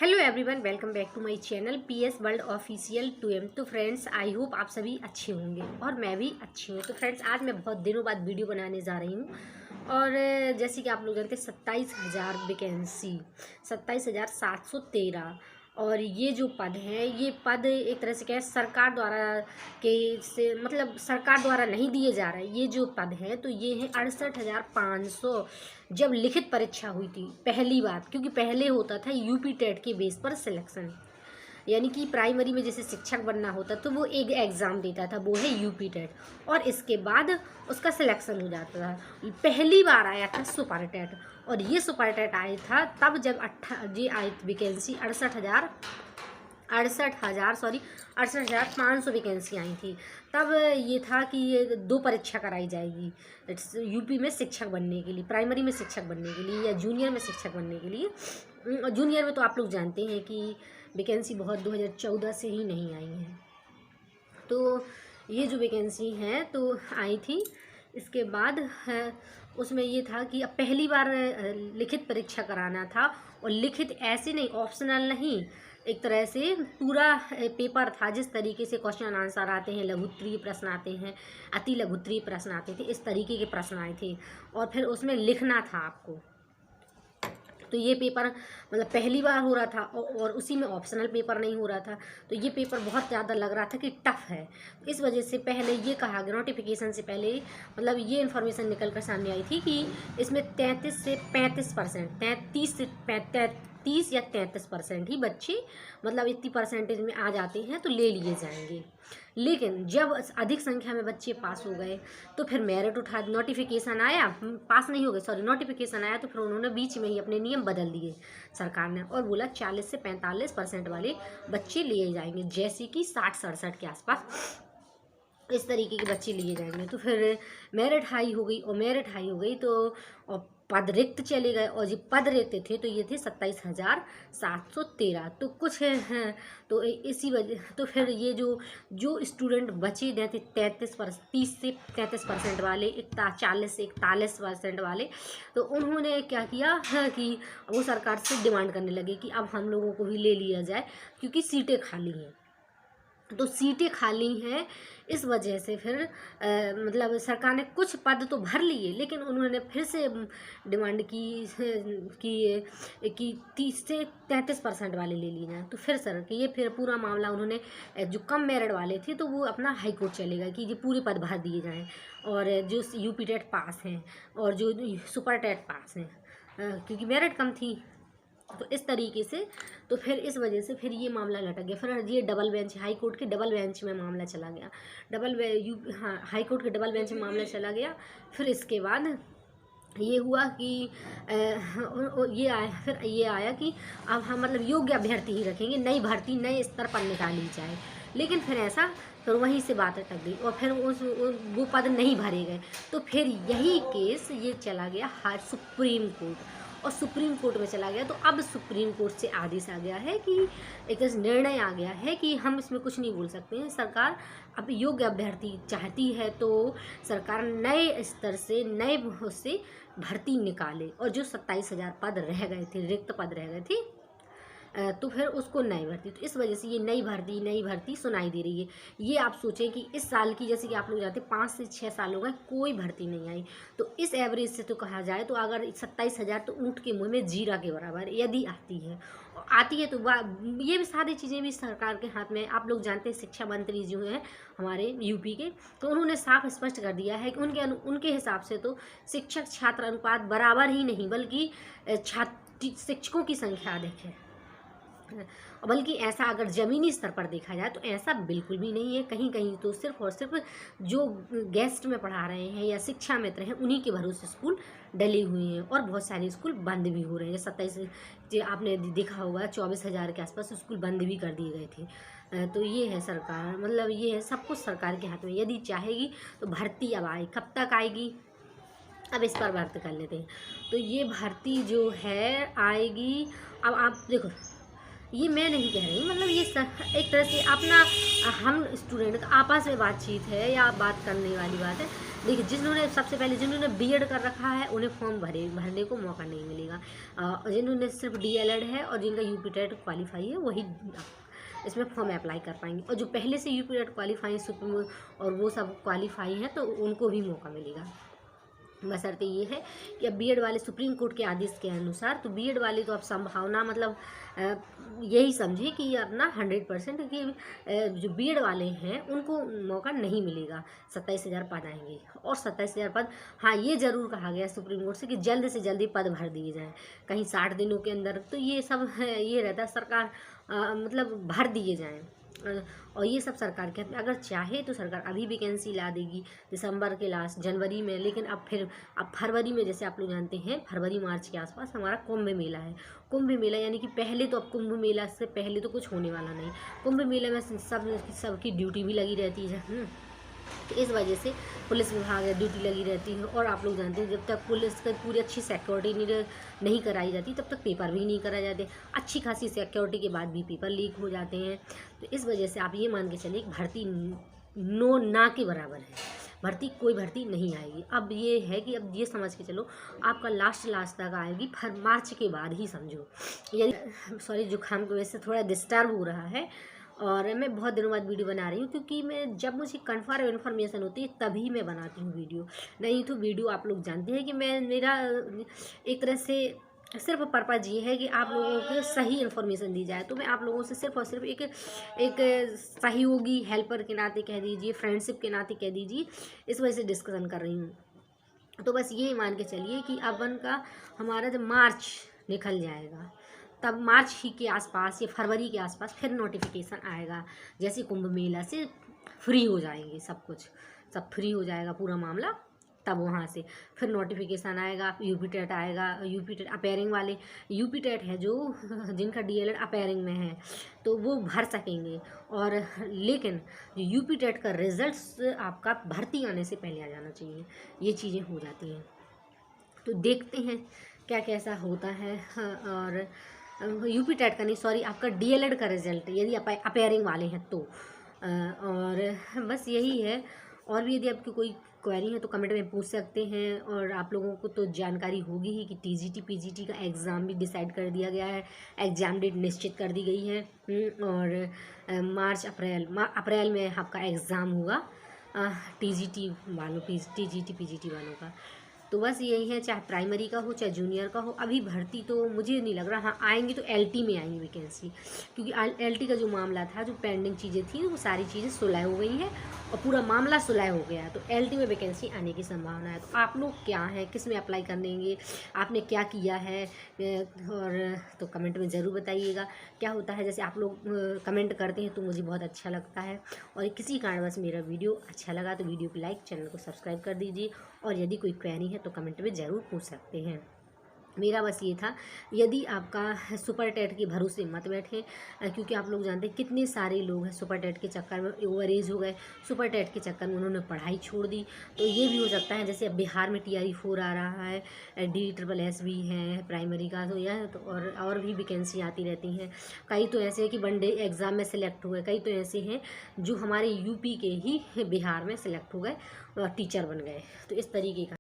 Hello everyone, welcome back to my channel PS world official 2M। तो friends, I hope आप सभी अच्छे होंगे और मैं भी अच्छी हूँ। तो फ्रेंड्स, आज मैं बहुत दिनों बाद वीडियो बनाने जा रही हूँ और जैसे कि आप लोग जानते हैं 27,000 वैकेंसी, 27,713। और ये जो पद हैं, ये पद एक तरह से क्या है, सरकार द्वारा के से मतलब सरकार द्वारा नहीं दिए जा रहे। ये जो पद हैं तो ये हैं 68,500। जब लिखित परीक्षा हुई थी पहली बार, क्योंकि पहले होता था यूपी टेट के बेस पर सिलेक्शन, यानी कि प्राइमरी में जैसे शिक्षक बनना होता तो वो एक एग्ज़ाम देता था, वो है यूपी टेट, और इसके बाद उसका सिलेक्शन हो जाता था। पहली बार आया था सुपर टेट, और ये सुपर टेट आया था तब जब ये आई वैकेंसी 68,500 वैकेंसी आई थी। तब ये था कि ये 2 परीक्षा कराई जाएगी यूपी में शिक्षक बनने के लिए, प्राइमरी में शिक्षक बनने के लिए या जूनियर में शिक्षक बनने के लिए। जूनियर में तो आप लोग जानते हैं कि वैकेंसी बहुत 2014 से ही नहीं आई है। तो ये जो वैकेंसी हैं तो आई थी, इसके बाद उसमें ये था कि अब पहली बार लिखित परीक्षा कराना था, और लिखित ऐसे नहीं, ऑप्शनल नहीं, एक तरह से पूरा पेपर था। जिस तरीके से क्वेश्चन आंसर आते हैं, लघुत्तरीय प्रश्न आते हैं, अति लघुत्तरीय प्रश्न आते थे, इस तरीके के प्रश्न आए थे, और फिर उसमें लिखना था आपको। तो ये पेपर मतलब पहली बार हो रहा था, और उसी में ऑप्शनल पेपर नहीं हो रहा था। तो ये पेपर बहुत ज़्यादा लग रहा था कि टफ है। इस वजह से पहले ये कहा गया, नोटिफिकेशन से पहले मतलब ये इन्फॉर्मेशन निकल कर सामने आई थी कि इसमें 33 से 35%, 33 या 33% ही बच्चे मतलब इतनी परसेंटेज में आ जाते हैं तो ले लिए जाएंगे। लेकिन जब अधिक संख्या में बच्चे पास हो गए तो फिर मेरिट उठा, नोटिफिकेशन आया, पास नहीं हो गए, सॉरी, नोटिफिकेशन आया तो फिर उन्होंने बीच में ही अपने नियम बदल दिए सरकार ने, और बोला 40 से 45% वाले बच्चे लिए जाएंगे, जैसे कि 60-67 के आसपास इस तरीके के बच्चे लिए जाएंगे। तो फिर मेरिट हाई हो गई, और मेरिट हाई हो गई तो और पद रिक्त चले गए, और जो पद रिक्त थे तो ये थे 27,713। तो कुछ हैं तो इसी वजह, तो फिर ये जो स्टूडेंट बचे गए थे 30 से 33% वाले, 40 से 41% वाले, तो उन्होंने क्या किया है कि वो सरकार से डिमांड करने लगे कि अब हम लोगों को भी ले लिया जाए, क्योंकि सीटें खाली हैं। तो सीटें खाली हैं, इस वजह से फिर मतलब सरकार ने कुछ पद तो भर लिए, लेकिन उन्होंने फिर से डिमांड कि 30 से 33% वाले ले लिए जाएँ। तो फिर सर कि ये फिर पूरा मामला उन्होंने, जो कम मेरिट वाले थे तो वो अपना हाई कोर्ट चले गए कि ये पूरे पद भर दिए जाएँ, और जो यूपी टेट पास हैं और जो सुपर टेट पास हैं, क्योंकि मेरिट कम थी। तो इस तरीके से, तो फिर इस वजह से फिर ये मामला लटक गया। फिर ये डबल बेंच, हाई कोर्ट के डबल बेंच में मामला चला गया, हाई कोर्ट के डबल बेंच में मामला चला गया। फिर इसके बाद ये हुआ कि ये आया कि अब हम मतलब योग्य अभ्यर्थी ही रखेंगे, नई भर्ती नए स्तर पर निकाली जाए। लेकिन फिर ऐसा, तो वहीं से बात अटक गई, और फिर वो पद नहीं भरे गए। तो फिर यही केस ये चला गया सुप्रीम कोर्ट, और सुप्रीम कोर्ट में चला गया। तो अब सुप्रीम कोर्ट से आदेश आ गया है कि एक निर्णय आ गया है कि हम इसमें कुछ नहीं बोल सकते हैं। सरकार अब योग्य अभ्यर्थी चाहती है तो सरकार नए स्तर से, नए से भर्ती निकाले, और जो 27,000 पद रह गए थे, रिक्त पद रह गए थे, तो फिर उसको नई भर्ती। तो इस वजह से ये नई भर्ती सुनाई दे रही है। ये आप सोचें कि इस साल की, जैसे कि आप लोग जानते हैं 5 से 6 साल हो गए कोई भर्ती नहीं आई, तो इस एवरेज से तो कहा जाए तो अगर 27,000 तो ऊँट के मुँह में जीरा के बराबर यदि आती है तो ये भी सारी चीज़ें भी सरकार के हाथ में। आप लोग जानते हैं शिक्षा मंत्री जो हैं हमारे यूपी के, तो उन्होंने साफ स्पष्ट कर दिया है कि उनके हिसाब से तो शिक्षक छात्र अनुपात बराबर ही नहीं, बल्कि शिक्षकों की संख्या अधिक है। बल्कि ऐसा अगर ज़मीनी स्तर पर देखा जाए तो ऐसा बिल्कुल भी नहीं है। कहीं कहीं तो सिर्फ और सिर्फ जो गेस्ट में पढ़ा रहे हैं या शिक्षा मित्र हैं उन्हीं के भरोसे स्कूल डले हुए हैं, और बहुत सारे स्कूल बंद भी हो रहे हैं। 27, जो आपने देखा होगा 24,000 के आसपास स्कूल बंद भी कर दिए गए थे। तो ये है सरकार, मतलब ये है सब कुछ सरकार के हाथ में। यदि चाहेगी तो भर्ती अब आए, कब तक आएगी अब इस पर बात कर लेते हैं। तो ये भर्ती जो है आएगी, अब आप देखो, ये मैं नहीं कह रही, मतलब ये एक तरह से अपना हम स्टूडेंट का आपस में बातचीत है या बात करने वाली बात है देखिए, जिन्होंने बीएड कर रखा है उन्हें फॉर्म भरने को मौका नहीं मिलेगा। जिन्होंने सिर्फ डीएलएड है और जिनका यूपी टेट क्वालिफाई है वही इसमें फॉर्म अप्लाई कर पाएंगे, और जो पहले से यूपी टेट क्वालिफाई और वो सब क्वालिफाई हैं तो उनको भी मौका मिलेगा। बशर्ते ये है कि अब बीएड वाले सुप्रीम कोर्ट के आदेश के अनुसार, तो बीएड वाले तो अब संभावना मतलब यही समझे कि अपना 100% कि जो बीएड वाले हैं उनको मौका नहीं मिलेगा। 27,000 पद आएंगे, और 27,000 पद, हाँ ये ज़रूर कहा गया सुप्रीम कोर्ट से कि जल्द से जल्दी पद भर दिए जाएँ, कहीं 60 दिनों के अंदर, तो ये सब ये रहता है सरकार मतलब भर दिए जाएँ। और ये सब सरकार के हाथ में, अगर चाहे तो सरकार अभी वैकेंसी ला देगी दिसंबर के लास्ट जनवरी में, लेकिन अब फरवरी में, जैसे आप लोग जानते हैं फरवरी मार्च के आसपास हमारा कुंभ मेला है। कुंभ मेला यानी कि पहले तो, अब कुंभ मेला से पहले तो कुछ होने वाला नहीं, कुंभ मेले में सबकी ड्यूटी भी लगी रहती है। तो इस वजह से पुलिस विभाग है ड्यूटी लगी रहती है, और आप लोग जानते हैं जब तक पुलिस की पूरी अच्छी सिक्योरिटी नहीं कराई जाती तब तक पेपर भी नहीं कराए जाते। अच्छी खासी सिक्योरिटी के बाद भी पेपर लीक हो जाते हैं। तो इस वजह से आप ये मान के चलिए भर्ती ना के बराबर है, कोई भर्ती नहीं आएगी। अब ये है कि अब ये समझ के चलो आपका लास्ट तक आएगी मार्च के बाद ही समझो। यदि सॉरी, जुकाम की वजह से थोड़ा डिस्टर्ब हो रहा है, और मैं बहुत दिनों बाद वीडियो बना रही हूँ, क्योंकि मैं जब मुझे कन्फर्म इन्फॉर्मेशन होती है तभी मैं बनाती हूँ वीडियो। नहीं तो वीडियो आप लोग जानते हैं कि मेरा एक तरह से सिर्फ पर्पज़ ये है कि आप लोगों को सही इन्फॉर्मेशन दी जाए। तो मैं आप लोगों से सिर्फ और सिर्फ एक सहयोगी, हेल्पर के नाते कह दीजिए, फ्रेंडशिप के नाते कह दीजिए, इस वजह से डिस्कशन कर रही हूँ। तो बस ये मान के चलिए कि अपन का हमारा जब मार्च निकल जाएगा तब मार्च ही के आसपास या फरवरी के आसपास फिर नोटिफिकेशन आएगा, जैसे कुंभ मेला से फ्री हो जाएंगे, सब फ्री हो जाएगा पूरा मामला, तब वहाँ से फिर नोटिफिकेशन आएगा। यूपी टेट आएगा, यूपी टेट अपेयरिंग वाले, यूपी टेट है जो जिनका डीएलएड अपेयरिंग में है तो वो भर सकेंगे। और लेकिन जो यूपी टेट का रिजल्ट आपका भर्ती आने से पहले आ जाना चाहिए, ये चीज़ें हो जाती हैं। तो देखते हैं क्या कैसा होता है। और यूपी टेट का नहीं, सॉरी, आपका डीएलएड का रिजल्ट यदि अपेयरिंग वाले हैं तो। और बस यही है। और भी यदि आपकी कोई क्वेरी है तो कमेंट में पूछ सकते हैं। और आप लोगों को तो जानकारी होगी ही कि टीजीटी पीजीटी का एग्ज़ाम भी डिसाइड कर दिया गया है, एग्ज़ाम डेट निश्चित कर दी गई है। और मार्च अप्रैल में आपका एग्ज़ाम होगा टीजीटी पीजीटी वालों का। तो बस यही है, चाहे प्राइमरी का हो चाहे जूनियर का हो। अभी भर्ती तो मुझे नहीं लग रहा, हाँ आएंगी तो एलटी में आएंगी वैकेंसी, क्योंकि एलटी का जो मामला था, जो पेंडिंग चीज़ें थी वो सारी चीज़ें सुलह हो गई हैं और पूरा मामला सुलह हो गया है। तो एलटी में वैकेंसी आने की संभावना है। तो आप लोग क्या हैं, किस में अप्लाई कर देंगे, आपने क्या किया है, और तो कमेंट में ज़रूर बताइएगा क्या होता है। जैसे आप लोग कमेंट करते हैं तो मुझे बहुत अच्छा लगता है। और किसी कारणवश मेरा वीडियो अच्छा लगा तो वीडियो को लाइक, चैनल को सब्सक्राइब कर दीजिए। और यदि कोई क्वेरी है तो कमेंट में ज़रूर पूछ सकते हैं। मेरा बस ये था, यदि आपका सुपर टेट के भरोसे मत बैठें, क्योंकि आप लोग जानते हैं कितने सारे लोग हैं सुपर टेट के चक्कर में ओवर एज हो गए, सुपर टेट के चक्कर में उन्होंने पढ़ाई छोड़ दी। तो ये भी हो सकता है, जैसे अब बिहार में TRE-4 आ रहा है, DSSS भी है प्राइमरी का, तो यह तो और भी वैकेंसी आती रहती हैं। कई तो ऐसे हैं कि वनडे एग्ज़ाम में सेलेक्ट हुए, कई तो ऐसे हैं जो हमारे यूपी के ही बिहार में सेलेक्ट हो गए और टीचर बन गए। तो इस तरीके का